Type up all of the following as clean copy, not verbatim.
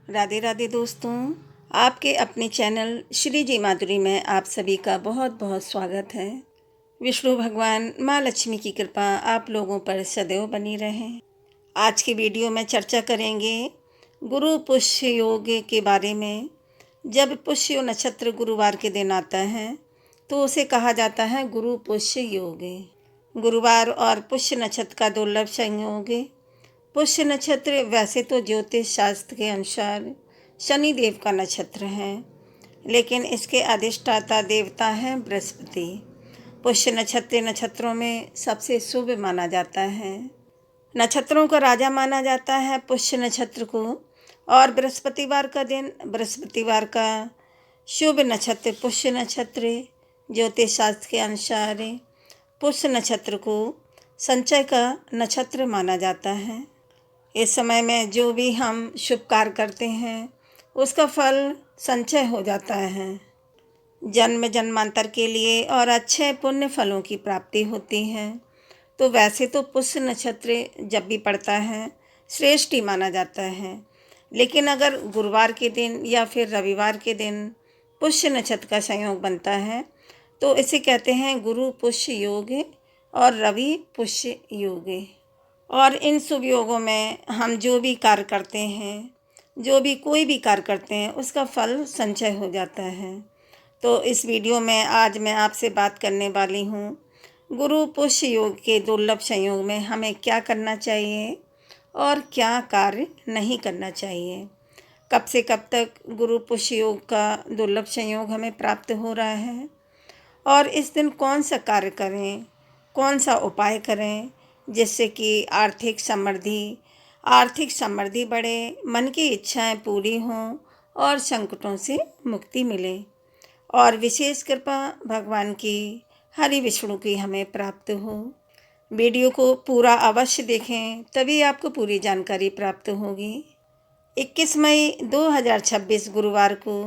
राधे राधे दोस्तों, आपके अपने चैनल श्री जी माधुरी में आप सभी का बहुत बहुत स्वागत है। विष्णु भगवान माँ लक्ष्मी की कृपा आप लोगों पर सदैव बनी रहे। आज की वीडियो में चर्चा करेंगे गुरु पुष्य योग के बारे में। जब पुष्य नक्षत्र गुरुवार के दिन आता है तो उसे कहा जाता है गुरु पुष्य योग। गुरुवार और पुष्य नक्षत्र का दुर्लभ संयोग। पुष्य नक्षत्र वैसे तो ज्योतिष शास्त्र के अनुसार शनि देव का नक्षत्र है, लेकिन इसके अधिष्ठाता देवता हैं बृहस्पति। पुष्य नक्षत्रों में सबसे शुभ माना जाता है। नक्षत्रों का राजा माना जाता है पुष्य नक्षत्र को। और बृहस्पतिवार का शुभ नक्षत्र पुष्य नक्षत्र। ज्योतिष शास्त्र के अनुसार पुष्य नक्षत्र को संचय का नक्षत्र माना जाता है। इस समय में जो भी हम शुभ कार्य करते हैं उसका फल संचय हो जाता है। जन्म जन्मांतर के लिए और अच्छे पुण्य फलों की प्राप्ति होती है। तो वैसे तो पुष्य नक्षत्र जब भी पड़ता है श्रेष्ठ ही माना जाता है, लेकिन अगर गुरुवार के दिन या फिर रविवार के दिन पुष्य नक्षत्र का संयोग बनता है तो इसे कहते हैं गुरु पुष्य योग और रवि पुष्य योग। और इन शुभ योगों में हम जो भी कार्य करते हैं, कोई भी कार्य करते हैं, उसका फल संचय हो जाता है। तो इस वीडियो में आज मैं आपसे बात करने वाली हूँ गुरु पुष्य योग के दुर्लभ संयोग में हमें क्या करना चाहिए और क्या कार्य नहीं करना चाहिए। कब से कब तक गुरु पुष्य योग का दुर्लभ संयोग हमें प्राप्त हो रहा है और इस दिन कौन सा कार्य करें, कौन सा उपाय करें जिससे कि आर्थिक समृद्धि बढ़े, मन की इच्छाएं पूरी हों और संकटों से मुक्ति मिले और विशेष कृपा भगवान की हरि विष्णु की हमें प्राप्त हो। वीडियो को पूरा अवश्य देखें, तभी आपको पूरी जानकारी प्राप्त होगी। 21 मई 2026 गुरुवार को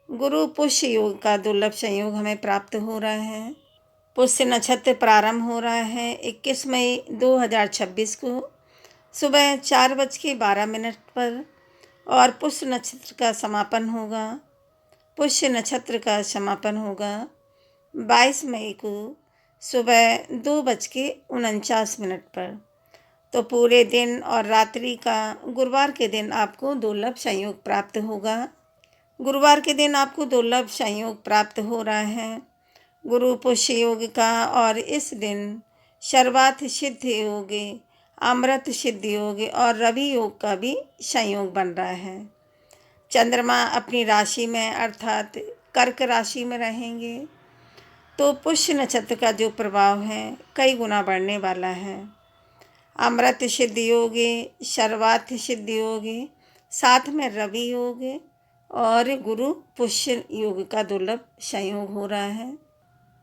गुरु पुष्य योग का दुर्लभ संयोग हमें प्राप्त हो रहा है। पुष्य नक्षत्र प्रारंभ हो रहा है 21 मई 2026 को सुबह 4:12 पर और पुष्य नक्षत्र का समापन होगा 22 मई को सुबह 2:49 पर। तो पूरे दिन और रात्रि का गुरुवार के दिन आपको दुर्लभ संयोग प्राप्त होगा। गुरुवार के दिन आपको दुर्लभ संयोग प्राप्त हो रहा है गुरु पुष्य योग का। और इस दिन सर्वार्थ सिद्ध योग, अमृत सिद्ध योग और रवि योग का भी संयोग बन रहा है। चंद्रमा अपनी राशि में अर्थात कर्क राशि में रहेंगे तो पुष्य नक्षत्र का जो प्रभाव है कई गुना बढ़ने वाला है। अमृत सिद्ध योग, सर्वार्थ सिद्ध योग, साथ में रवि योग और गुरु पुष्य योग का दुर्लभ संयोग हो रहा है।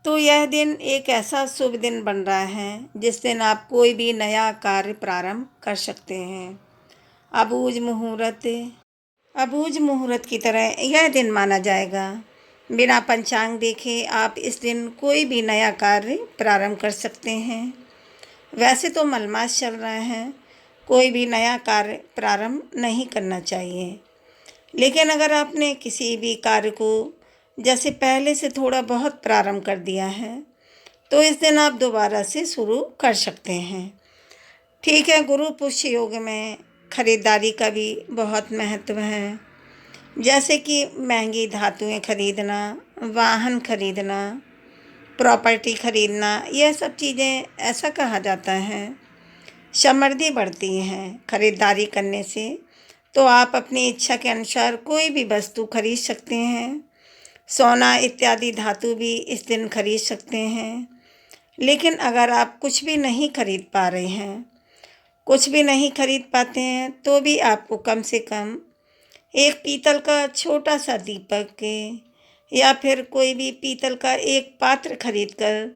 तो यह दिन एक ऐसा शुभ दिन बन रहा है जिस दिन आप कोई भी नया कार्य प्रारंभ कर सकते हैं। अबूझ मुहूर्त की तरह यह दिन माना जाएगा। बिना पंचांग देखे आप इस दिन कोई भी नया कार्य प्रारंभ कर सकते हैं। वैसे तो मलमास चल रहा है, कोई भी नया कार्य प्रारंभ नहीं करना चाहिए, लेकिन अगर आपने किसी भी कार्य को जैसे पहले से थोड़ा बहुत प्रारंभ कर दिया है तो इस दिन आप दोबारा से शुरू कर सकते हैं। ठीक है, गुरु पुष्य योग में खरीदारी का भी बहुत महत्व है, जैसे कि महंगी धातुएं खरीदना, वाहन खरीदना, प्रॉपर्टी खरीदना, यह सब चीज़ें ऐसा कहा जाता है समृद्धि बढ़ती हैं खरीदारी करने से। तो आप अपनी इच्छा के अनुसार कोई भी वस्तु खरीद सकते हैं। सोना इत्यादि धातु भी इस दिन खरीद सकते हैं। लेकिन अगर आप कुछ भी नहीं खरीद पाते हैं तो भी आपको कम से कम एक पीतल का छोटा सा दीपक या फिर कोई भी पीतल का एक पात्र खरीदकर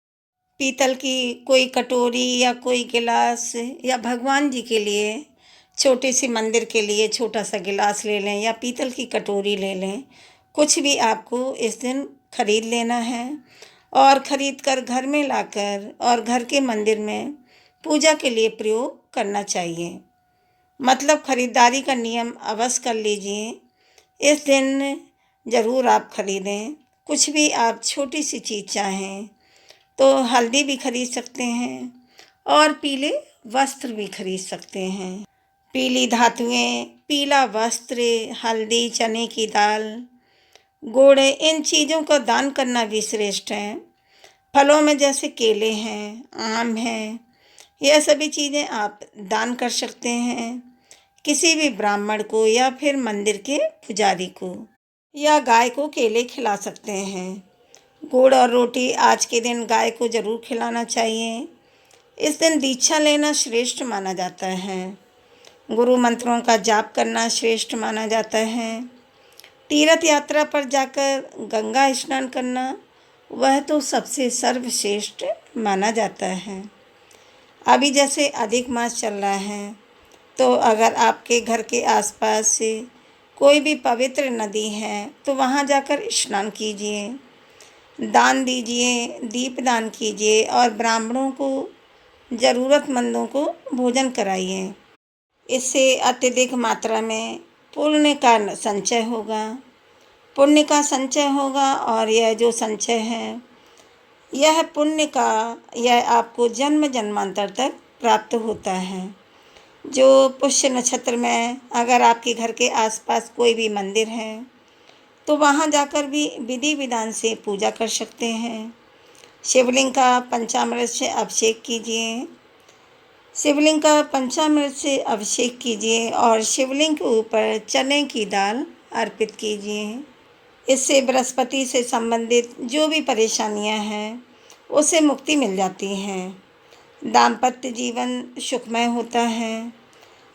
पीतल की कोई कटोरी या कोई गिलास, या भगवान जी के लिए छोटे से मंदिर के लिए छोटा सा गिलास ले लें या पीतल की कटोरी ले लें। कुछ भी आपको इस दिन खरीद लेना है और खरीद कर घर में लाकर और घर के मंदिर में पूजा के लिए प्रयोग करना चाहिए। मतलब खरीदारी का नियम अवश्य कर लीजिए इस दिन ज़रूर आप खरीदें। कुछ भी आप छोटी सी चीज़ चाहें तो हल्दी भी खरीद सकते हैं और पीले वस्त्र भी खरीद सकते हैं। पीली धातुएं, पीला वस्त्र, हल्दी, चने की दाल, गुड़, इन चीज़ों का दान करना भी श्रेष्ठ है। फलों में जैसे केले हैं, आम हैं, यह सभी चीज़ें आप दान कर सकते हैं किसी भी ब्राह्मण को या फिर मंदिर के पुजारी को, या गाय को केले खिला सकते हैं। गुड़ और रोटी आज के दिन गाय को ज़रूर खिलाना चाहिए। इस दिन दीक्षा लेना श्रेष्ठ माना जाता है। गुरु मंत्रों का जाप करना श्रेष्ठ माना जाता है। तीर्थ यात्रा पर जाकर गंगा स्नान करना, वह तो सबसे सर्वश्रेष्ठ माना जाता है। अभी जैसे अधिक मास चल रहा है, तो अगर आपके घर के आसपास से कोई भी पवित्र नदी है तो वहाँ जाकर स्नान कीजिए, दान दीजिए, दीप दान कीजिए और ब्राह्मणों को, ज़रूरतमंदों को भोजन कराइए। इससे अत्यधिक मात्रा में पुण्य का संचय होगा, पुण्य का संचय होगा और यह जो संचय है, यह पुण्य का, यह आपको जन्म जन्मांतर तक प्राप्त होता है। जो पुष्य नक्षत्र में अगर आपके घर के आसपास कोई भी मंदिर है तो वहाँ जाकर भी विधि विधान से पूजा कर सकते हैं। शिवलिंग का पंचामृत से अभिषेक कीजिए, शिवलिंग का पंचामृत से अभिषेक कीजिए और शिवलिंग के ऊपर चने की दाल अर्पित कीजिए। इससे बृहस्पति से संबंधित जो भी परेशानियां हैं उससे मुक्ति मिल जाती है। दाम्पत्य जीवन सुखमय होता है।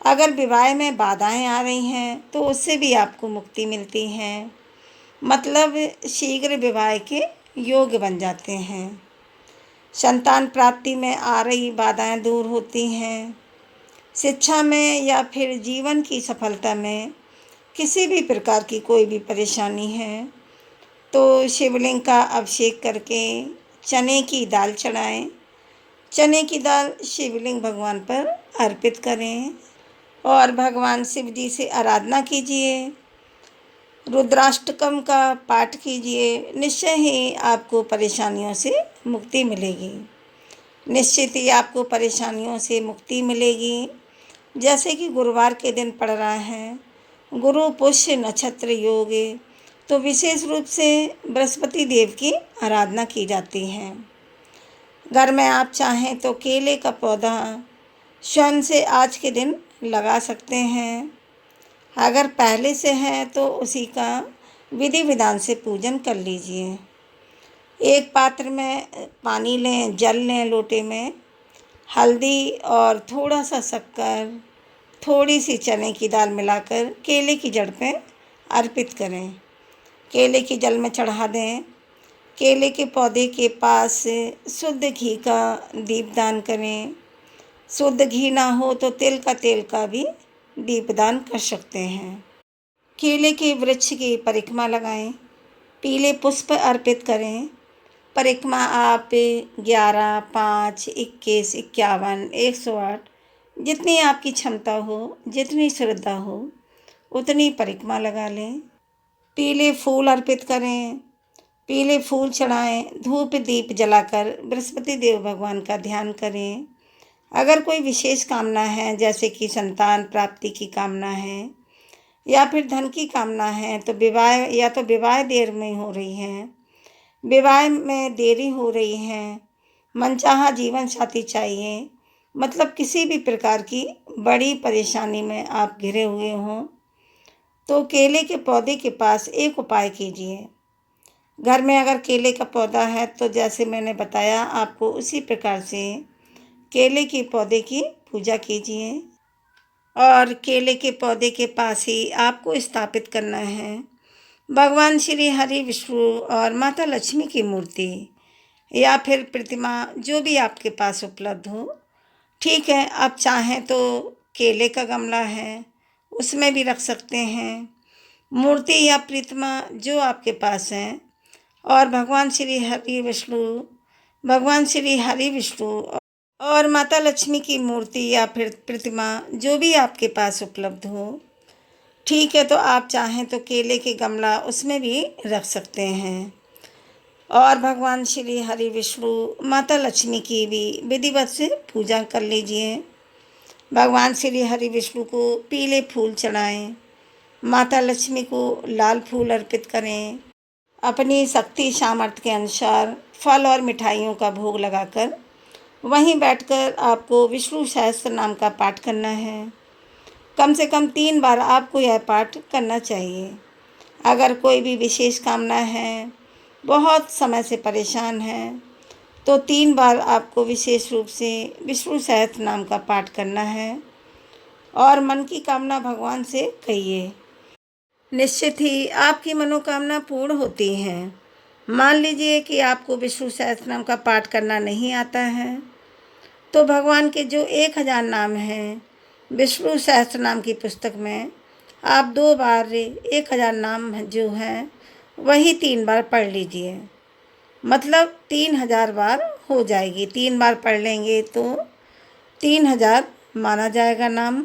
अगर विवाह में बाधाएं आ रही हैं तो उससे भी आपको मुक्ति मिलती है, मतलब शीघ्र विवाह के योग बन जाते हैं। संतान प्राप्ति में आ रही बाधाएं दूर होती हैं। शिक्षा में या फिर जीवन की सफलता में किसी भी प्रकार की कोई भी परेशानी है तो शिवलिंग का अभिषेक करके चने की दाल चढ़ाएं। चने की दाल शिवलिंग भगवान पर अर्पित करें और भगवान शिव जी से आराधना कीजिए। रुद्राष्टकम का पाठ कीजिए। निश्चय ही आपको परेशानियों से मुक्ति मिलेगी। निश्चित ही आपको परेशानियों से मुक्ति मिलेगी। जैसे कि गुरुवार के दिन पड़ रहा है, गुरु पुष्य नक्षत्र योग, तो विशेष रूप से बृहस्पति देव की आराधना की जाती है। घर में आप चाहें तो केले का पौधा स्वयं से आज के दिन लगा सकते हैं। अगर पहले से है तो उसी का विधि विधान से पूजन कर लीजिए। एक पात्र में पानी लें, जल लें, लोटे में हल्दी और थोड़ा सा शक्कर, थोड़ी सी चने की दाल मिलाकर केले की जड़ पे अर्पित करें। केले की जल में चढ़ा दें। केले के पौधे के पास शुद्ध घी का दीपदान करें। शुद्ध घी ना हो तो तिल का तेल का भी दीपदान कर सकते हैं। केले के वृक्ष की परिक्रमा लगाएं। पीले पुष्प अर्पित करें। परिक्रमा आप 11, 5, 21, 51, 108, जितनी आपकी क्षमता हो, जितनी श्रद्धा हो, उतनी परिक्रमा लगा लें। पीले फूल अर्पित करें। पीले फूल चढ़ाएं। धूप दीप जलाकर बृहस्पति देव भगवान का ध्यान करें। अगर कोई विशेष कामना है, जैसे कि संतान प्राप्ति की कामना है या फिर धन की कामना है, तो विवाह, या तो विवाह देर में हो रही है, विवाह में देरी हो रही है, मनचाहा जीवन साथी चाहिए, मतलब किसी भी प्रकार की बड़ी परेशानी में आप घिरे हुए हों, तो केले के पौधे के पास एक उपाय कीजिए। घर में अगर केले का पौधा है तो जैसे मैंने बताया आपको उसी प्रकार से केले के पौधे की पूजा कीजिए और केले के पौधे के पास ही आपको स्थापित करना है भगवान श्री हरि विष्णु और माता लक्ष्मी की मूर्ति या फिर प्रतिमा, जो भी आपके पास उपलब्ध हो। ठीक है, आप चाहें तो केले का गमला है उसमें भी रख सकते हैं, मूर्ति या प्रतिमा जो आपके पास है। और भगवान श्री हरि विष्णु और माता लक्ष्मी की मूर्ति या फिर प्रतिमा जो भी आपके पास उपलब्ध हो, ठीक है, तो आप चाहें तो केले के गमला उसमें भी रख सकते हैं। और भगवान श्री हरि विष्णु माता लक्ष्मी की भी विधिवत से पूजा कर लीजिए। भगवान श्री हरि विष्णु को पीले फूल चढ़ाएं, माता लक्ष्मी को लाल फूल अर्पित करें। अपनी शक्ति सामर्थ्य के अनुसार फल और मिठाइयों का भोग लगाकर वहीं बैठकर आपको विष्णु सहस्त्र नाम का पाठ करना है। कम से कम 3 बार आपको यह पाठ करना चाहिए। अगर कोई भी विशेष कामना है, बहुत समय से परेशान है, तो 3 बार आपको विशेष रूप से विष्णु सहस्त्र नाम का पाठ करना है और मन की कामना भगवान से कहिए। निश्चित ही आपकी मनोकामना पूर्ण होती है। मान लीजिए कि आपको विष्णु सहस्त्र नाम का पाठ करना नहीं आता है, तो भगवान के जो 1000 नाम हैं, विष्णु सहस्त्र नाम की पुस्तक में आप 2 बार 1000 नाम जो हैं वही 3 बार पढ़ लीजिए। मतलब 3000 बार हो जाएगी। 3 बार पढ़ लेंगे तो 3000 माना जाएगा नाम।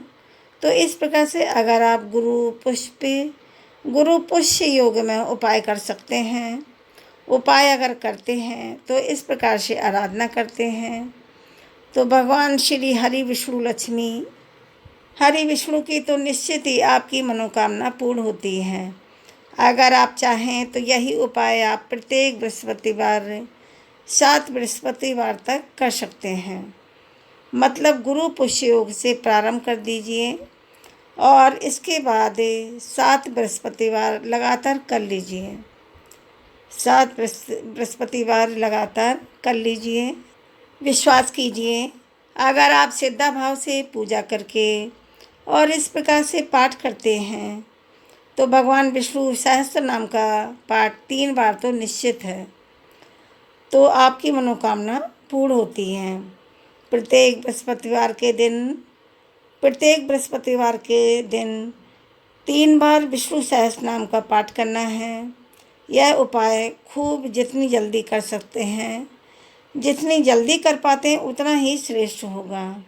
तो इस प्रकार से अगर आप गुरु पुष्य योग में उपाय कर सकते हैं, उपाय अगर करते हैं तो इस प्रकार से आराधना करते हैं, तो भगवान श्री हरि विष्णु लक्ष्मी हरि विष्णु की तो निश्चित ही आपकी मनोकामना पूर्ण होती है। अगर आप चाहें तो यही उपाय आप प्रत्येक बृहस्पतिवार 7 बृहस्पतिवार तक कर सकते हैं। मतलब गुरु पुष्य योग से प्रारंभ कर दीजिए और इसके बाद 7 बृहस्पतिवार लगातार कर लीजिए। 7 बृहस्पतिवार लगातार कर लीजिए। विश्वास कीजिए, अगर आप श्रद्धा भाव से पूजा करके और इस प्रकार से पाठ करते हैं, तो भगवान विष्णु सहस्त्र नाम का पाठ 3 बार तो निश्चित है, तो आपकी मनोकामना पूर्ण होती है। प्रत्येक बृहस्पतिवार के दिन 3 बार विष्णु सहस्त्र नाम का पाठ करना है। यह उपाय खूब जितनी जल्दी कर सकते हैं, जितनी जल्दी कर पाते हैं उतना ही श्रेष्ठ होगा।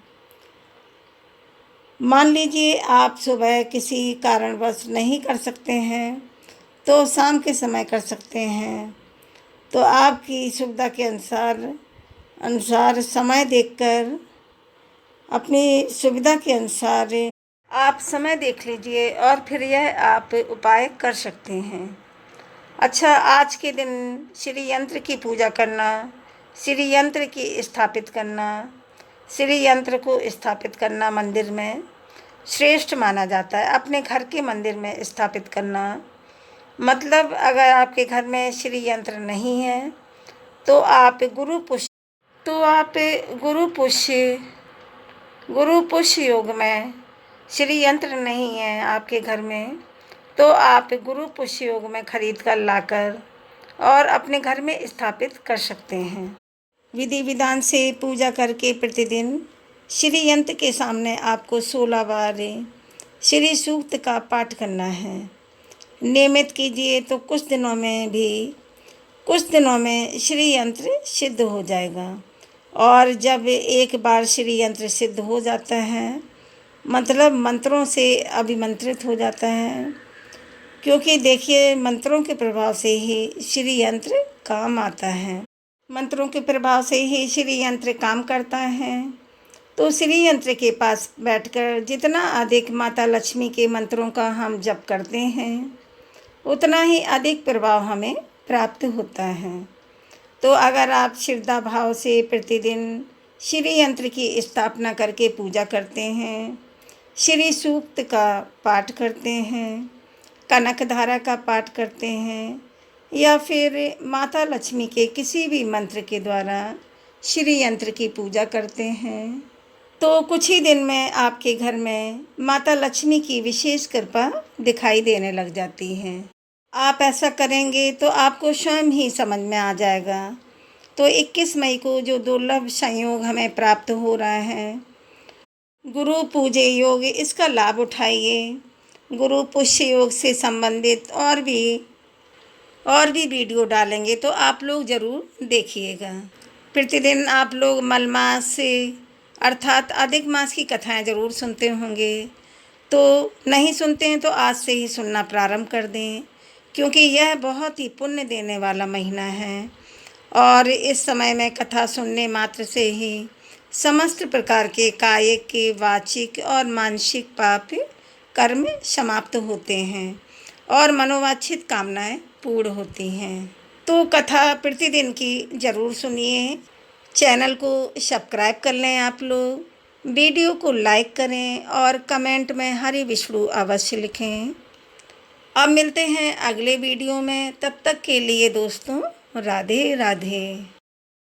मान लीजिए आप सुबह किसी कारणवश नहीं कर सकते हैं, तो शाम के समय कर सकते हैं। तो आपकी सुविधा के अनुसार समय देखकर, अपनी सुविधा के अनुसार आप समय देख लीजिए और फिर यह आप उपाय कर सकते हैं। अच्छा, आज के दिन श्री यंत्र की पूजा करना, श्री यंत्र की स्थापित करना, श्री यंत्र को स्थापित करना मंदिर में श्रेष्ठ माना जाता है। अपने घर के मंदिर में स्थापित करना, मतलब अगर आपके घर में श्री यंत्र नहीं है तो आप गुरु पुष्य योग में श्री यंत्र नहीं है आपके घर में, तो आप गुरु पुष्य योग में खरीद कर लाकर और अपने घर में स्थापित कर सकते हैं। विधि विधान से पूजा करके प्रतिदिन श्री यंत्र के सामने आपको 16 बार श्री सूक्त का पाठ करना है। नियमित कीजिए तो कुछ दिनों में श्री यंत्र सिद्ध हो जाएगा। और जब एक बार श्री यंत्र सिद्ध हो जाता है, मतलब मंत्रों से अभिमंत्रित हो जाता है, क्योंकि देखिए मंत्रों के प्रभाव से ही श्री यंत्र काम आता है, मंत्रों के प्रभाव से ही श्री यंत्र काम करता है। तो श्री यंत्र के पास बैठकर जितना अधिक माता लक्ष्मी के मंत्रों का हम जप करते हैं, उतना ही अधिक प्रभाव हमें प्राप्त होता है। तो अगर आप श्रद्धा भाव से प्रतिदिन श्री यंत्र की स्थापना करके पूजा करते हैं, श्री सूक्त का पाठ करते हैं, कनक धारा का पाठ करते हैं, या फिर माता लक्ष्मी के किसी भी मंत्र के द्वारा श्री यंत्र की पूजा करते हैं, तो कुछ ही दिन में आपके घर में माता लक्ष्मी की विशेष कृपा दिखाई देने लग जाती है। आप ऐसा करेंगे तो आपको स्वयं ही समझ में आ जाएगा। तो 21 मई को जो दुर्लभ संयोग हमें प्राप्त हो रहा है, गुरु पूजे योग, इसका लाभ उठाइए। गुरु पुष्य योग से संबंधित और भी वीडियो डालेंगे तो आप लोग ज़रूर देखिएगा। प्रतिदिन आप लोग मलमास से अर्थात अधिक मास की कथाएं ज़रूर सुनते होंगे। तो नहीं सुनते हैं तो आज से ही सुनना प्रारंभ कर दें, क्योंकि यह बहुत ही पुण्य देने वाला महीना है और इस समय में कथा सुनने मात्र से ही समस्त प्रकार के कायिक, वाचिक और मानसिक पाप कर्म समाप्त होते हैं और मनोवांछित कामनाएं पूर्ण होती हैं। तो कथा प्रतिदिन की ज़रूर सुनिए। चैनल को सब्सक्राइब कर लें आप लोग, वीडियो को लाइक करें और कमेंट में हरि विष्णु अवश्य लिखें। अब मिलते हैं अगले वीडियो में, तब तक के लिए दोस्तों राधे राधे।